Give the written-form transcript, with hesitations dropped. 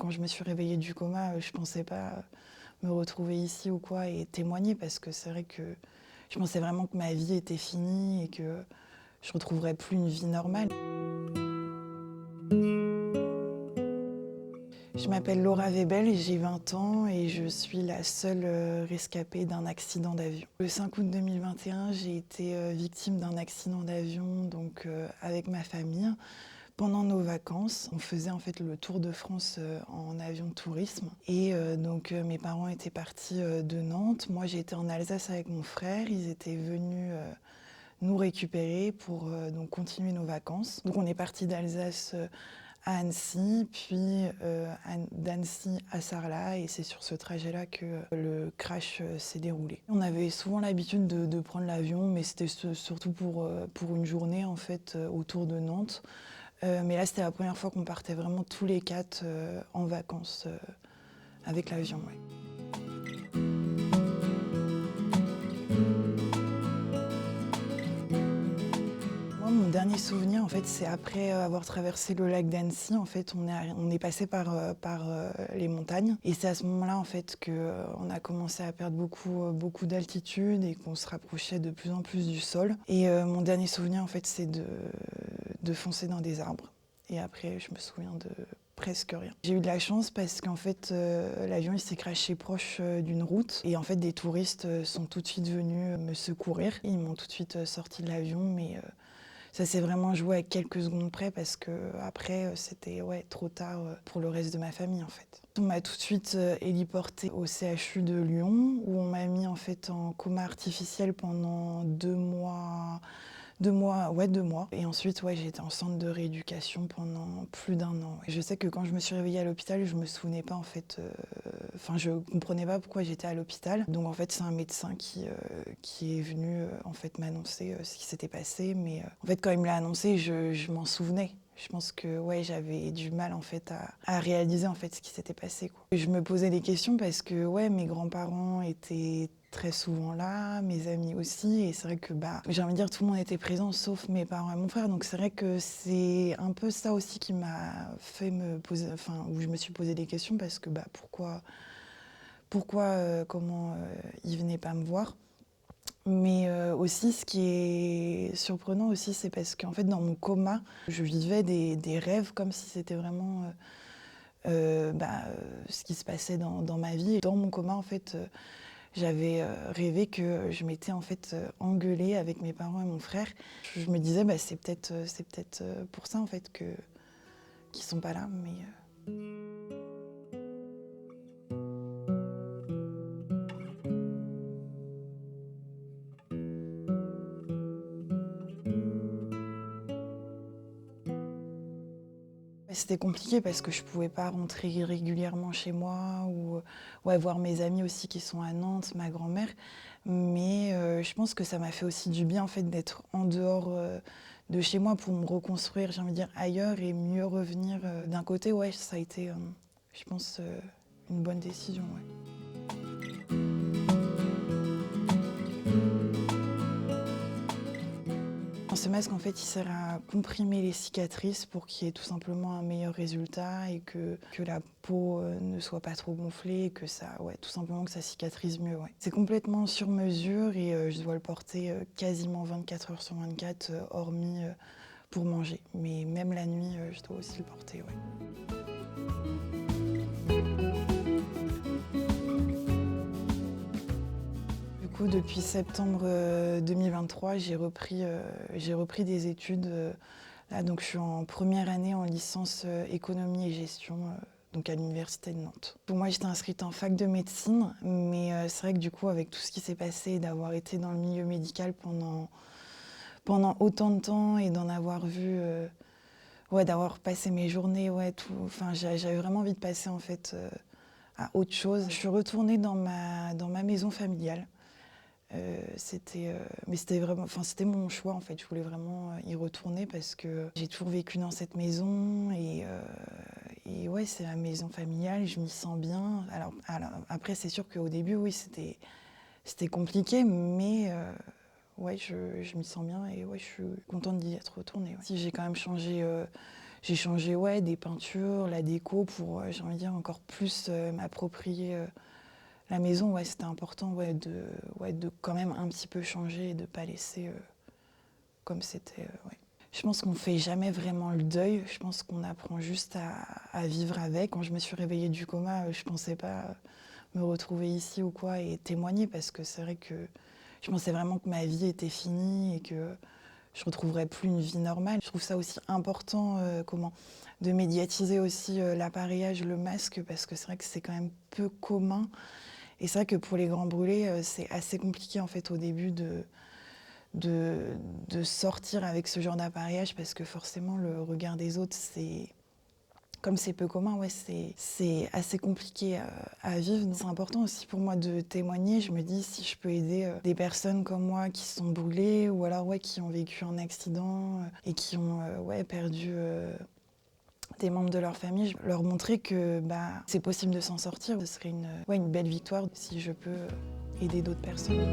quand je me suis réveillée du coma, je pensais pas me retrouver ici ou quoi et témoigner parce que c'est vrai que je pensais vraiment que ma vie était finie et que je retrouverais plus une vie normale. Je m'appelle Laura Webel, j'ai 20 ans et je suis la seule rescapée d'un accident d'avion. Le 5 août 2021, j'ai été victime d'un accident d'avion avec ma famille. Pendant nos vacances, on faisait en fait le tour de France en avion de tourisme. Mes parents étaient partis de Nantes. Moi, j'étais en Alsace avec mon frère. Ils étaient venus nous récupérer pour donc continuer nos vacances. Donc on est parti d'Alsace à Annecy, puis d'Annecy à Sarlat, et c'est sur ce trajet-là que le crash s'est déroulé. On avait souvent l'habitude de prendre l'avion, mais c'était surtout pour une journée en fait autour de Nantes. Mais là, c'était la première fois qu'on partait vraiment tous les quatre en vacances avec l'avion. Ouais. Moi, mon dernier souvenir, en fait, c'est après avoir traversé le lac d'Annecy. En fait, on est passé par les montagnes. Et c'est à ce moment-là, en fait, qu'on a commencé à perdre beaucoup d'altitude et qu'on se rapprochait de plus en plus du sol. Et mon dernier souvenir, en fait, c'est de foncer dans des arbres. Et après, je me souviens de presque rien. J'ai eu de la chance parce qu'en fait, l'avion il s'est crashé proche d'une route. Et en fait, des touristes sont tout de suite venus me secourir. Ils m'ont tout de suite sorti de l'avion, mais ça s'est vraiment joué à quelques secondes près parce que après c'était trop tard pour le reste de ma famille en fait. On m'a tout de suite héliportée au CHU de Lyon où on m'a mis en fait en coma artificiel pendant 2 mois. 2 mois, ouais, 2 mois. Et ensuite, j'ai été en centre de rééducation pendant plus d'1 an. Ouais. Je sais que quand je me suis réveillée à l'hôpital, je me souvenais pas en fait. Je comprenais pas pourquoi j'étais à l'hôpital. Donc en fait, c'est un médecin qui est venu en fait m'annoncer ce qui s'était passé. Mais en fait, quand il me l'a annoncé, je m'en souvenais. Je pense que j'avais du mal en fait à réaliser en fait ce qui s'était passé, quoi. Je me posais des questions parce que mes grands-parents étaient très souvent là, mes amis aussi, et c'est vrai que j'ai envie de dire tout le monde était présent sauf mes parents et mon frère, donc c'est vrai que c'est un peu ça aussi qui m'a fait me poser, où je me suis posé des questions parce que comment ils venaient pas me voir. Mais aussi, ce qui est surprenant aussi, c'est parce qu'en fait, dans mon coma, je vivais des rêves comme si c'était vraiment ce qui se passait dans ma vie. Et dans mon coma, en fait, j'avais rêvé que je m'étais en fait engueulée avec mes parents et mon frère. Je me disais, c'est peut-être pour ça en fait qu'ils sont pas là, mais. C'était compliqué parce que je pouvais pas rentrer régulièrement chez moi ou voir mes amis aussi qui sont à Nantes, ma grand-mère. Mais je pense que ça m'a fait aussi du bien en fait d'être en dehors de chez moi pour me reconstruire, j'ai envie de dire ailleurs et mieux revenir. D'un côté, ça a été, je pense, une bonne décision. Ouais. Ce masque, en fait, il sert à comprimer les cicatrices pour qu'il y ait tout simplement un meilleur résultat et que la peau ne soit pas trop gonflée et que tout simplement que ça cicatrise mieux. Ouais. C'est complètement sur mesure et je dois le porter quasiment 24 heures sur 24, hormis pour manger. Mais même la nuit, je dois aussi le porter. Ouais. Depuis septembre 2023, j'ai repris des études. Là, donc, je suis en première année en licence économie et gestion donc à l'université de Nantes. Pour moi, j'étais inscrite en fac de médecine, mais c'est vrai que du coup, avec tout ce qui s'est passé, d'avoir été dans le milieu médical pendant autant de temps et d'en avoir vu, d'avoir passé mes journées, j'avais vraiment envie de passer en fait à autre chose. Je suis retournée dans ma maison familiale. Mais c'était vraiment, c'était mon choix en fait. Je voulais vraiment y retourner parce que j'ai toujours vécu dans cette maison et c'est la maison familiale. Je m'y sens bien. Alors après, c'est sûr qu'au début, oui, c'était compliqué, mais je m'y sens bien et je suis contente d'y être retournée. Ouais. Si j'ai quand même changé J'ai changé des peintures, la déco pour, j'ai envie de dire, encore plus m'approprier la maison. C'était important de quand même un petit peu changer et de ne pas laisser comme c'était. Je pense qu'on ne fait jamais vraiment le deuil. Je pense qu'on apprend juste à vivre avec. Quand je me suis réveillée du coma, je ne pensais pas me retrouver ici ou quoi et témoigner parce que c'est vrai que je pensais vraiment que ma vie était finie et que je ne retrouverais plus une vie normale. Je trouve ça aussi important de médiatiser aussi l'appareillage, le masque, parce que c'est vrai que c'est quand même peu commun. Et c'est vrai que pour les grands brûlés, c'est assez compliqué en fait au début de sortir avec ce genre d'appareillage parce que forcément le regard des autres, comme c'est peu commun, c'est assez compliqué à vivre. C'est important aussi pour moi de témoigner. Je me dis si je peux aider des personnes comme moi qui sont brûlées ou alors qui ont vécu un accident et qui ont perdu des membres de leur famille, je leur montrer que c'est possible de s'en sortir. Ce serait une belle victoire si je peux aider d'autres personnes.